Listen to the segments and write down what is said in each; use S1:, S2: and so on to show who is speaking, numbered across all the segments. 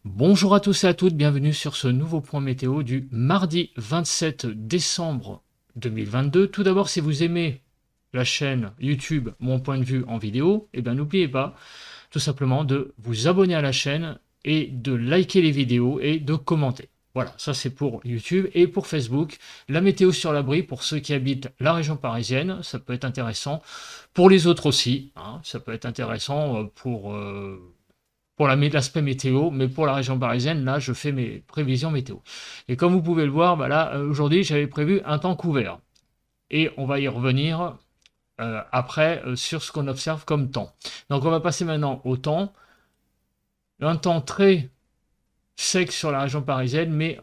S1: Bonjour à tous et à toutes, bienvenue sur ce nouveau point météo du mardi 27 décembre 2022. Tout d'abord, si vous aimez la chaîne YouTube Mon Point de Vue en vidéo, n'oubliez pas tout simplement de vous abonner à la chaîne et de liker les vidéos et de commenter. Voilà, ça c'est pour YouTube. Et pour Facebook, la météo sur l'abri pour ceux qui habitent la région parisienne, ça peut être intéressant. Pour les autres aussi, hein, ça peut être intéressant pour l'aspect météo, mais pour la région parisienne, là, je fais mes prévisions météo. Et comme vous pouvez le voir, bah là, aujourd'hui, j'avais prévu un temps couvert. Et on va y revenir après sur ce qu'on observe comme temps. Donc, on va passer maintenant au temps. Un temps très sec sur la région parisienne, mais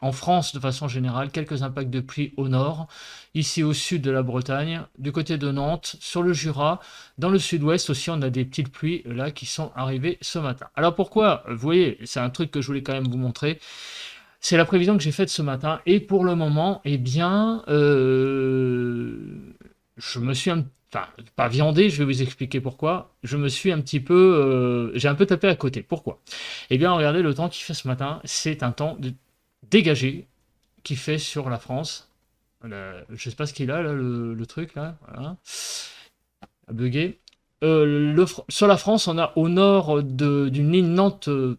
S1: en France, de façon générale, quelques impacts de pluie au nord, ici au sud de la Bretagne, du côté de Nantes, sur le Jura, dans le sud-ouest aussi, on a des petites pluies là qui sont arrivées ce matin. Alors pourquoi? Vous voyez, c'est un truc que je voulais quand même vous montrer. C'est la prévision que j'ai faite ce matin, et pour le moment, je me suis enfin, pas viandé, je vais vous expliquer pourquoi. Je me suis un petit peu, j'ai un peu tapé à côté. Pourquoi? Eh bien, regardez le temps qu'il fait ce matin. C'est un temps dégagé qui fait sur la France. Je sais pas ce qu'il a là, le truc là, voilà, a bugué. Sur la France, on a au nord d'une ligne Nantes, au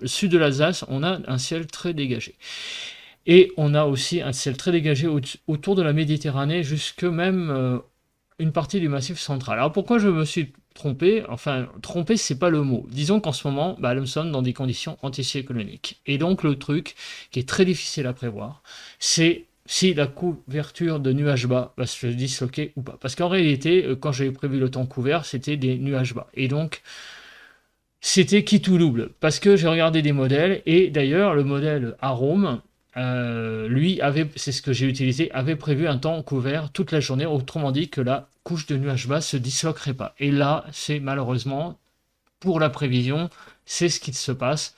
S1: sud de l'Alsace, on a un ciel très dégagé. Et on a aussi un ciel très dégagé autour de la Méditerranée, jusque même une partie du Massif central. Alors pourquoi je me suis trompé? Enfin, trompé, c'est pas le mot. Disons qu'en ce moment, nous sommes dans des conditions anticycloniques. Et donc le truc qui est très difficile à prévoir, c'est si la couverture de nuages bas va se disloquer ou pas. Parce qu'en réalité, quand j'avais prévu le temps couvert, c'était des nuages bas. Et donc, c'était qui tout double. Parce que j'ai regardé des modèles, et d'ailleurs, le modèle Arome, lui, c'est ce que j'ai utilisé, avait prévu un temps couvert toute la journée, autrement dit que la couche de nuages bas se disloquerait pas. Et là, c'est malheureusement, pour la prévision, c'est ce qui se passe.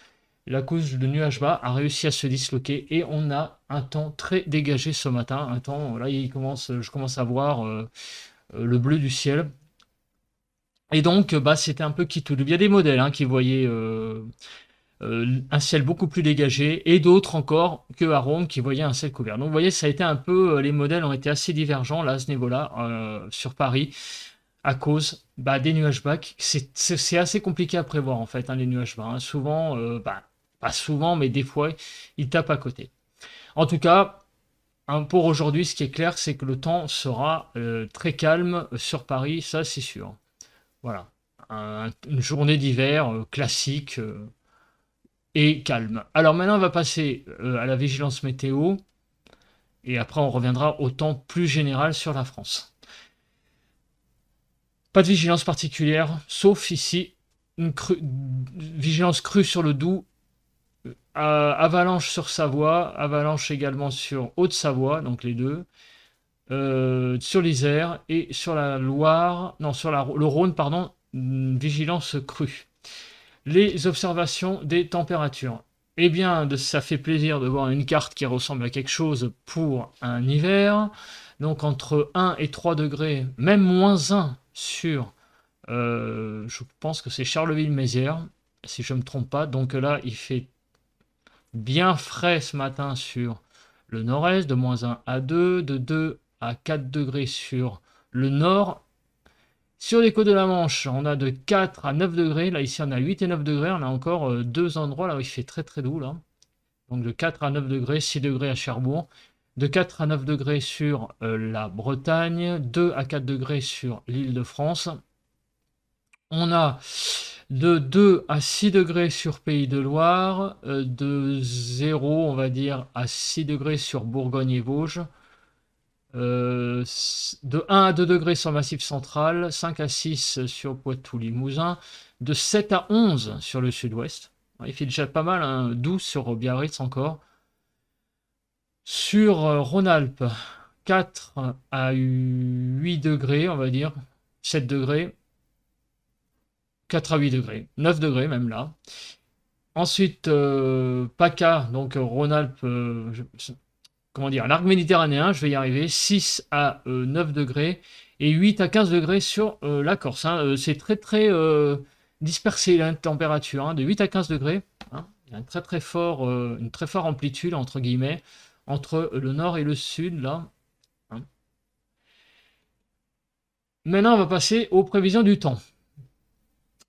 S1: La couche de nuages bas a réussi à se disloquer et on a un temps très dégagé ce matin. Un temps, là, je commence à voir le bleu du ciel. Et donc, c'était un peu qui tout. Il y a des modèles hein, qui voyaient un ciel beaucoup plus dégagé, et d'autres encore que à Rome qui voyaient un ciel couvert. Donc vous voyez, ça a été un peu, les modèles ont été assez divergents là à ce niveau-là sur Paris à cause des nuages bas. C'est assez compliqué à prévoir en fait, hein, les nuages bas. Hein. Souvent, pas souvent, mais des fois, ils tapent à côté. En tout cas, hein, pour aujourd'hui, ce qui est clair, c'est que le temps sera très calme sur Paris, ça c'est sûr. Voilà, une journée d'hiver classique. Et calme. Alors maintenant, on va passer à la vigilance météo, et après on reviendra au temps plus général sur la France. Pas de vigilance particulière, sauf ici une vigilance crue sur le Doubs, avalanche sur Savoie, avalanche également sur Haute-Savoie, donc les deux, sur l'Isère et sur la Loire, non, sur le Rhône, pardon, vigilance crue. Les observations des températures. Eh bien, ça fait plaisir de voir une carte qui ressemble à quelque chose pour un hiver. Donc entre 1 et 3 degrés, même moins 1 sur, je pense que c'est Charleville-Mézières, si je ne me trompe pas. Donc là, il fait bien frais ce matin sur le nord-est, de moins 1 à 2, de 2 à 4 degrés sur le nord. Sur les côtes de la Manche, on a de 4 à 9 degrés. Là, ici, on a 8 et 9 degrés. On a encore deux endroits là où il fait très très doux. Là. Donc de 4 à 9 degrés, 6 degrés à Cherbourg. De 4 à 9 degrés sur la Bretagne. 2 à 4 degrés sur l'île de France. On a de 2 à 6 degrés sur Pays de Loire. De 0, on va dire, à 6 degrés sur Bourgogne et Vosges. De 1 à 2 degrés sur Massif central, 5 à 6 sur Poitou-Limousin, de 7 à 11 sur le sud-ouest. Il fait déjà pas mal, hein, 12 sur Biarritz encore. Sur Rhône-Alpes, 4 à 8 degrés, on va dire, 7 degrés, 4 à 8 degrés, 9 degrés même là. Ensuite, PACA, donc Rhône-Alpes, comment dire, l'arc méditerranéen, je vais y arriver, 6 à 9 degrés et 8 à 15 degrés sur la Corse. Hein. C'est très très dispersé la température, hein, de 8 à 15 degrés. Hein. Il y a une très forte amplitude, entre guillemets, entre le nord et le sud, là. Hein. Maintenant, on va passer aux prévisions du temps.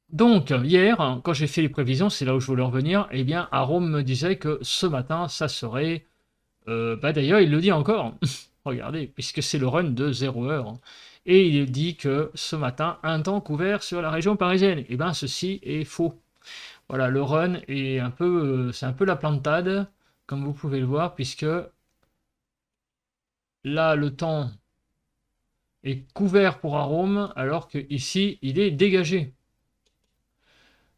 S1: Donc, hier, quand j'ai fait les prévisions, c'est là où je voulais revenir, eh bien, Arome me disait que ce matin, ça serait... d'ailleurs, il le dit encore. Regardez, puisque c'est le run de 0 heure. Et il dit que ce matin, un temps couvert sur la région parisienne. Eh bien, ceci est faux. Voilà, le run est un peu, c'est un peu la plantade, comme vous pouvez le voir, puisque là, le temps est couvert pour Arome, alors qu'ici, il est dégagé.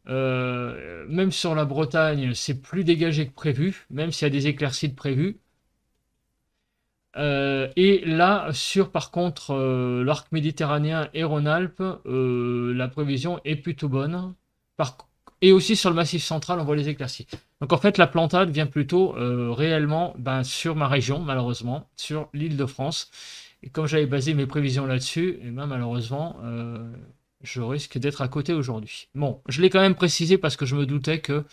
S1: Même sur la Bretagne, c'est plus dégagé que prévu, même s'il y a des éclaircies de prévues. Et là, sur par contre l'arc méditerranéen et Rhône-Alpes, la prévision est plutôt bonne. Et aussi sur le Massif central, on voit les éclaircies. Donc en fait, la plantade vient plutôt réellement sur ma région, malheureusement, sur l'Île-de-France. Et comme j'avais basé mes prévisions là-dessus, et ben, malheureusement, je risque d'être à côté aujourd'hui. Bon, je l'ai quand même précisé parce que je me doutais que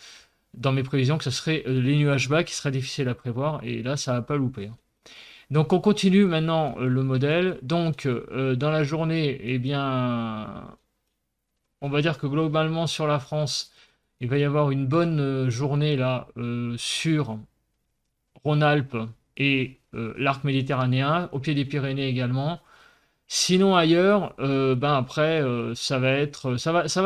S1: dans mes prévisions, que ce serait les nuages bas qui seraient difficiles à prévoir. Et là, ça va pas louper. Hein. Donc on continue maintenant le modèle. Donc dans la journée, eh bien, on va dire que globalement sur la France, il va y avoir une bonne journée là sur Rhône-Alpes et l'arc méditerranéen, au pied des Pyrénées également. Sinon ailleurs, ben après, ça va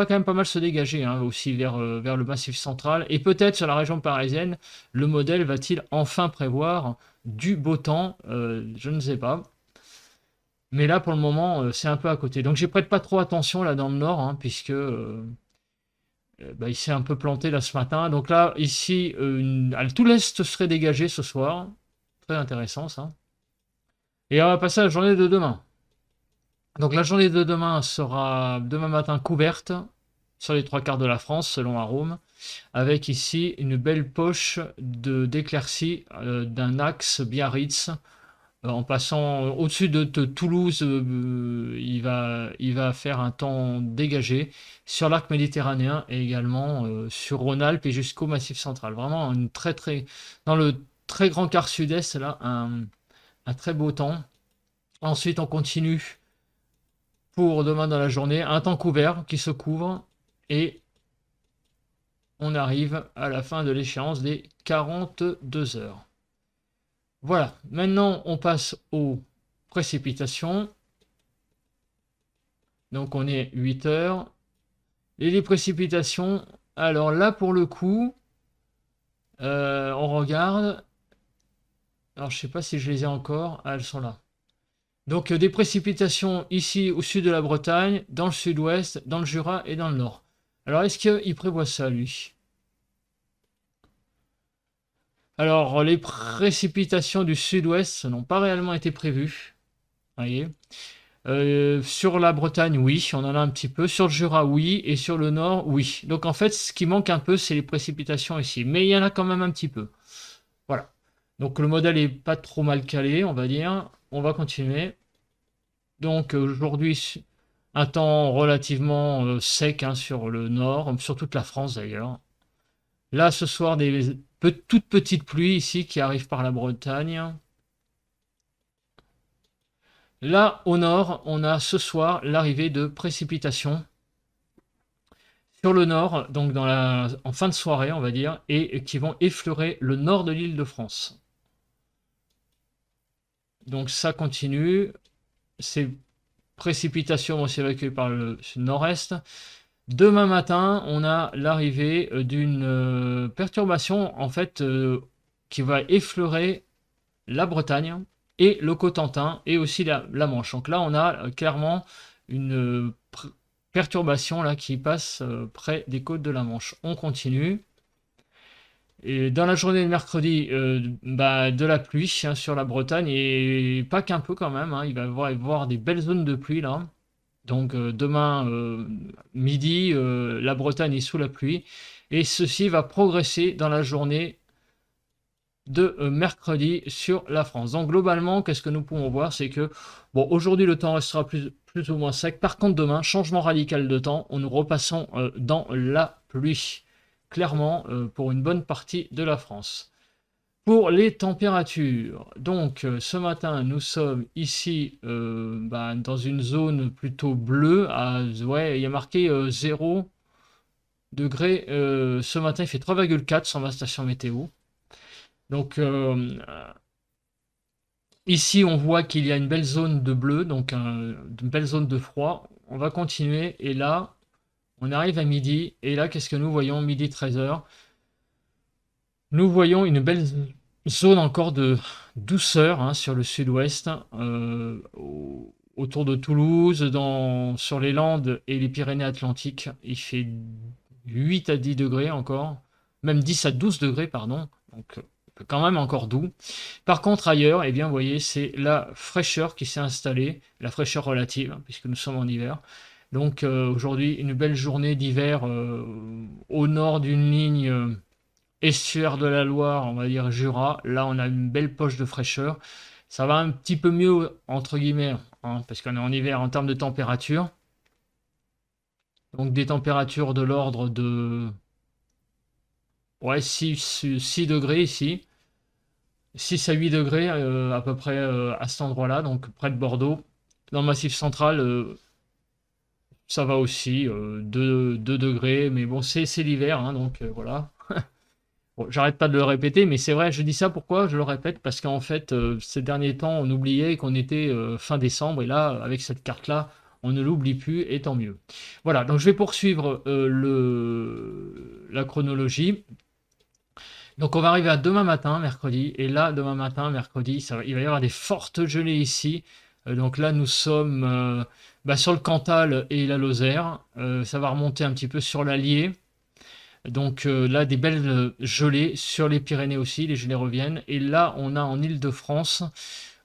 S1: quand même pas mal se dégager hein, aussi vers le Massif central. Et peut-être sur la région parisienne, le modèle va-t-il enfin prévoir du beau temps, je ne sais pas. Mais là, pour le moment, c'est un peu à côté. Donc, j'y prête pas trop attention là dans le nord, hein, puisque bah, il s'est un peu planté là ce matin. Donc là, ici, tout l'est serait dégagé ce soir. Très intéressant ça. Et on va passer à la journée de demain. Donc la journée de demain sera demain matin couverte sur les trois quarts de la France, selon Arome, avec ici une belle poche d'éclaircies d'un axe Biarritz. En passant au-dessus de Toulouse, il va faire un temps dégagé sur l'arc méditerranéen et également sur Rhône-Alpes et jusqu'au Massif central. Vraiment dans le très grand quart sud-est, là, un très beau temps. Ensuite, on continue pour demain dans la journée, un temps couvert qui se couvre et on arrive à la fin de l'échéance des 42 heures. Voilà, maintenant on passe aux précipitations. Donc on est 8 heures. Et les précipitations, alors là pour le coup, on regarde. Alors je sais pas si je les ai encore. Ah, elles sont là. Donc des précipitations ici au sud de la Bretagne, dans le sud-ouest, dans le Jura et dans le nord. Alors est-ce qu'il prévoit ça lui? Alors les précipitations du sud-ouest n'ont pas réellement été prévues. Voyez. Sur la Bretagne, oui, on en a un petit peu. Sur le Jura, oui. Et sur le nord, oui. Donc en fait, ce qui manque un peu, c'est les précipitations ici. Mais il y en a quand même un petit peu. Voilà. Donc le modèle est pas trop mal calé, on va dire. On va continuer. Donc aujourd'hui, un temps relativement sec hein, sur le nord, sur toute la France d'ailleurs. Là, ce soir, des toutes petites pluies ici qui arrivent par la Bretagne. Là, au nord, on a ce soir l'arrivée de précipitations sur le nord, donc en fin de soirée, on va dire, et qui vont effleurer le nord de l'île de France. Donc ça continue. Ces précipitations vont s'évacuer par le nord-est. Demain matin, on a l'arrivée d'une perturbation, en fait, qui va effleurer la Bretagne et le Cotentin et aussi la Manche. Donc là, on a clairement une perturbation là, qui passe près des côtes de la Manche. On continue. Et dans la journée de mercredi, de la pluie hein, sur la Bretagne et pas qu'un peu quand même. Hein, il va y avoir des belles zones de pluie là. Donc demain midi, la Bretagne est sous la pluie. Et ceci va progresser dans la journée de mercredi sur la France. Donc globalement, qu'est-ce que nous pouvons voir? C'est que, bon, aujourd'hui le temps restera plus ou moins sec. Par contre, demain, changement radical de temps, nous repassons dans la pluie. clairement pour une bonne partie de la France. Pour les températures, donc ce matin nous sommes ici dans une zone plutôt bleue, ouais, il y a marqué 0 degré, ce matin il fait 3,4 sur ma station météo. Donc ici on voit qu'il y a une belle zone de bleu, donc une belle zone de froid. On va continuer et là on arrive à midi et là qu'est-ce que nous voyons? Midi 13h. Nous voyons une belle zone encore de douceur hein, sur le sud-ouest, autour de Toulouse, sur les Landes et les Pyrénées-Atlantiques. Il fait 8 à 10 degrés encore, même 10 à 12 degrés, pardon. Donc quand même encore doux. Par contre ailleurs, eh bien, vous voyez, c'est la fraîcheur qui s'est installée, la fraîcheur relative, hein, puisque nous sommes en hiver. Donc aujourd'hui, une belle journée d'hiver au nord d'une ligne estuaire de la Loire, on va dire Jura. Là, on a une belle poche de fraîcheur. Ça va un petit peu mieux, entre guillemets, hein, parce qu'on est en hiver en termes de température. Donc des températures de l'ordre de ouais, 6 degrés ici. 6 à 8 degrés à peu près à cet endroit-là, donc près de Bordeaux. Dans le Massif central, ça va aussi, 2 degrés, mais bon, c'est l'hiver, hein, donc voilà. Bon, j'arrête pas de le répéter, mais c'est vrai, je dis ça pourquoi je le répète, parce qu'en fait, ces derniers temps, on oubliait qu'on était fin décembre, et là, avec cette carte-là, on ne l'oublie plus, et tant mieux. Voilà, donc je vais poursuivre la chronologie. Donc on va arriver à demain matin, mercredi, et là, demain matin, mercredi, il va y avoir des fortes gelées ici. Donc là, nous sommes sur le Cantal et la Lozère. Ça va remonter un petit peu sur l'Allier. Donc là, des belles gelées sur les Pyrénées aussi, les gelées reviennent. Et là, on a en Île-de-France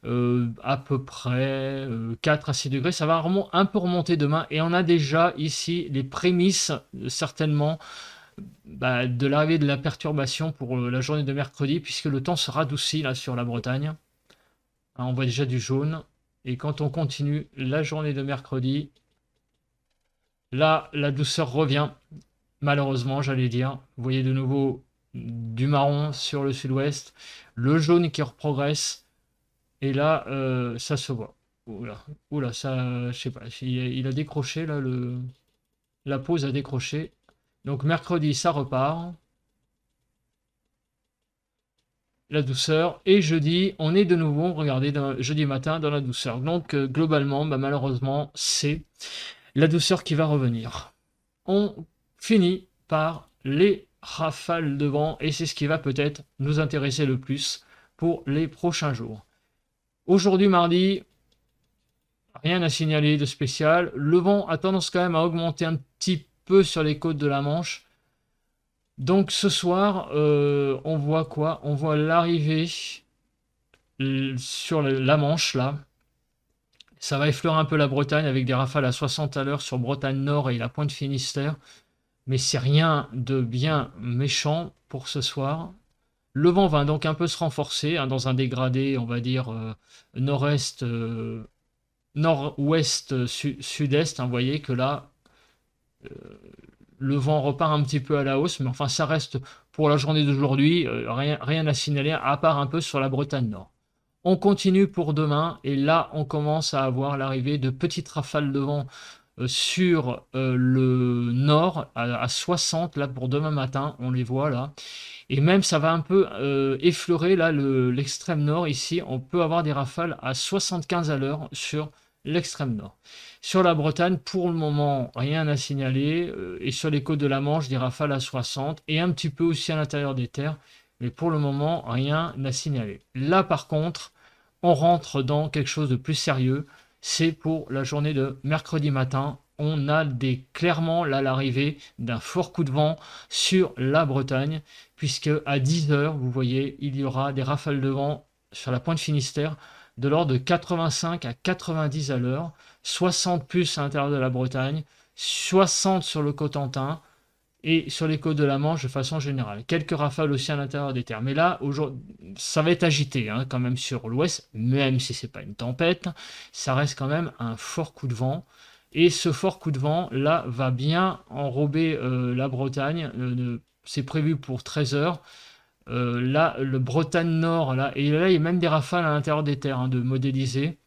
S1: à peu près 4 à 6 degrés. Ça va un peu remonter demain. Et on a déjà ici les prémices, certainement, de l'arrivée de la perturbation pour la journée de mercredi, puisque le temps se radoucit là sur la Bretagne. Hein, on voit déjà du jaune. Et quand on continue la journée de mercredi, là, la douceur revient. Malheureusement, j'allais dire. Vous voyez de nouveau du marron sur le sud-ouest, le jaune qui reprogresse, et là, ça se voit. Oula, oula, ça, je sais pas, il a décroché, là, la pause a décroché. Donc mercredi, ça repart. La douceur. Et jeudi, on est de nouveau, regardez, jeudi matin, dans la douceur. Donc globalement, malheureusement, c'est la douceur qui va revenir. On finit par les rafales de vent et c'est ce qui va peut-être nous intéresser le plus pour les prochains jours. Aujourd'hui mardi, rien à signaler de spécial. Le vent a tendance quand même à augmenter un petit peu sur les côtes de la Manche. Donc ce soir, on voit quoi? On voit l'arrivée sur la Manche là. Ça va effleurer un peu la Bretagne avec des rafales à 60 à l'heure sur Bretagne Nord et la pointe Finistère. Mais c'est rien de bien méchant pour ce soir. Le vent va donc un peu se renforcer hein, dans un dégradé, on va dire nord-est, nord-ouest, sud-est. Hein, vous voyez que là, le vent repart un petit peu à la hausse, mais enfin ça reste pour la journée d'aujourd'hui, rien à signaler à part un peu sur la Bretagne Nord. On continue pour demain et là on commence à avoir l'arrivée de petites rafales de vent sur le nord à 60 là pour demain matin, on les voit là. Et même ça va un peu effleurer là l'extrême nord ici, on peut avoir des rafales à 75 à l'heure sur l'extrême nord. Sur la Bretagne, pour le moment, rien à signaler. Et sur les côtes de la Manche, des rafales à 60 et un petit peu aussi à l'intérieur des terres. Mais pour le moment, rien à signaler. Là, par contre, on rentre dans quelque chose de plus sérieux. C'est pour la journée de mercredi matin. On a clairement là l'arrivée d'un fort coup de vent sur la Bretagne. Puisque à 10h, vous voyez, il y aura des rafales de vent sur la pointe Finistère de l'ordre de 85 à 90 à l'heure. 60 plus à l'intérieur de la Bretagne, 60 sur le Cotentin et sur les côtes de la Manche de façon générale. Quelques rafales aussi à l'intérieur des terres. Mais là, ça va être agité hein, quand même sur l'ouest, même si c'est pas une tempête, ça reste quand même un fort coup de vent. Et ce fort coup de vent, là, va bien enrober la Bretagne, c'est prévu pour 13 heures. Là, le Bretagne Nord, là, et là, il y a même des rafales à l'intérieur des terres, hein, de modéliser.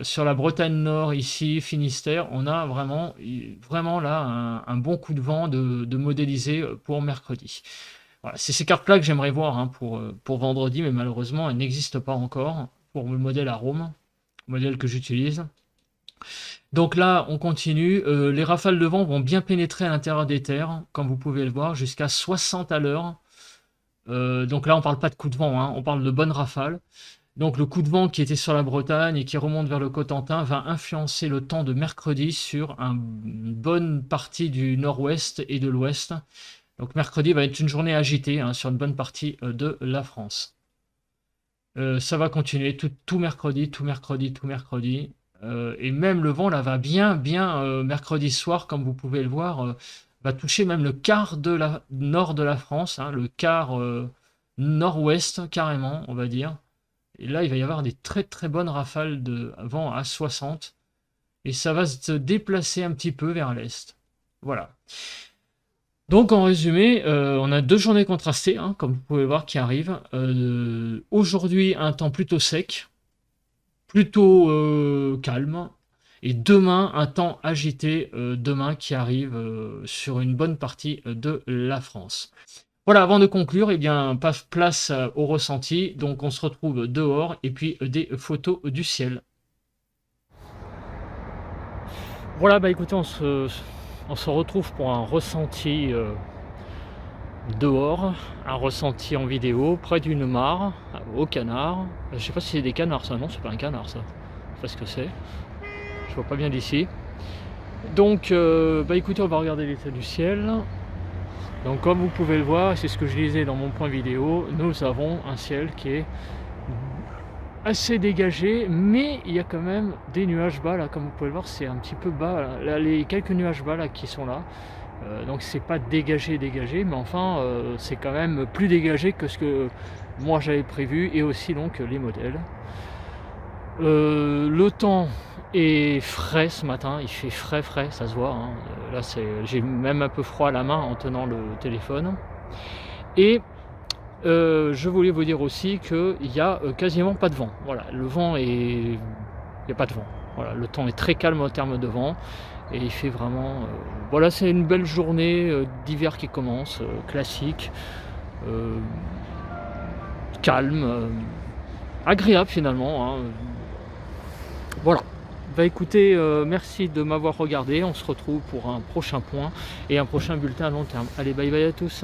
S1: Sur la Bretagne Nord, ici, Finistère, on a vraiment là un bon coup de vent de modéliser pour mercredi. Voilà, c'est ces cartes-là que j'aimerais voir, hein, pour vendredi, mais malheureusement, elles n'existent pas encore pour le modèle Arome, le modèle que j'utilise. Donc là, on continue. Les rafales de vent vont bien pénétrer à l'intérieur des terres, comme vous pouvez le voir, jusqu'à 60 à l'heure. Donc là, on parle pas de coup de vent, hein, on parle de bonnes rafales. Donc le coup de vent qui était sur la Bretagne et qui remonte vers le Cotentin va influencer le temps de mercredi sur une bonne partie du nord-ouest et de l'ouest. Donc mercredi va être une journée agitée, hein, sur une bonne partie de la France. Ça va continuer tout mercredi, tout mercredi, tout mercredi. Et même le vent là va bien mercredi soir, comme vous pouvez le voir, va toucher même le quart de la nord de la France, hein, le quart nord-ouest carrément, on va dire. Et là, il va y avoir des très bonnes rafales de vent à 60. Et ça va se déplacer un petit peu vers l'est. Voilà. Donc en résumé, on a 2 journées contrastées, hein, comme vous pouvez le voir, qui arrivent. Aujourd'hui, un temps plutôt sec, plutôt calme. Et demain, un temps agité, demain qui arrive sur une bonne partie de la France. Voilà, avant de conclure, eh bien, place au ressenti. Donc, on se retrouve dehors et puis des photos du ciel. Voilà, bah écoutez, on se retrouve pour un ressenti dehors, un ressenti en vidéo, près d'une mare, au canard. Je sais pas si c'est des canards, ça. Non, c'est pas un canard, ça. Je sais pas ce que c'est. Je vois pas bien d'ici. Donc, bah écoutez, on va regarder l'état du ciel. Donc comme vous pouvez le voir, c'est ce que je disais dans mon point vidéo, nous avons un ciel qui est assez dégagé, mais il y a quand même des nuages bas là, comme vous pouvez le voir, c'est un petit peu bas, là, les quelques nuages bas là qui sont là, donc c'est pas dégagé, mais enfin c'est quand même plus dégagé que ce que moi j'avais prévu, et aussi donc les modèles. Le temps est frais ce matin, il fait frais, ça se voit, hein. Là j'ai même un peu froid à la main en tenant le téléphone. Et je voulais vous dire aussi qu'il n'y a quasiment pas de vent. Voilà, le vent est... il n'y a pas de vent. Voilà, le temps est très calme en termes de vent. Et il fait vraiment... voilà, c'est une belle journée d'hiver qui commence, classique, calme, agréable finalement, hein. Voilà. Bah écoutez, merci de m'avoir regardé. On se retrouve pour un prochain point et un prochain bulletin à long terme. Allez, bye bye à tous.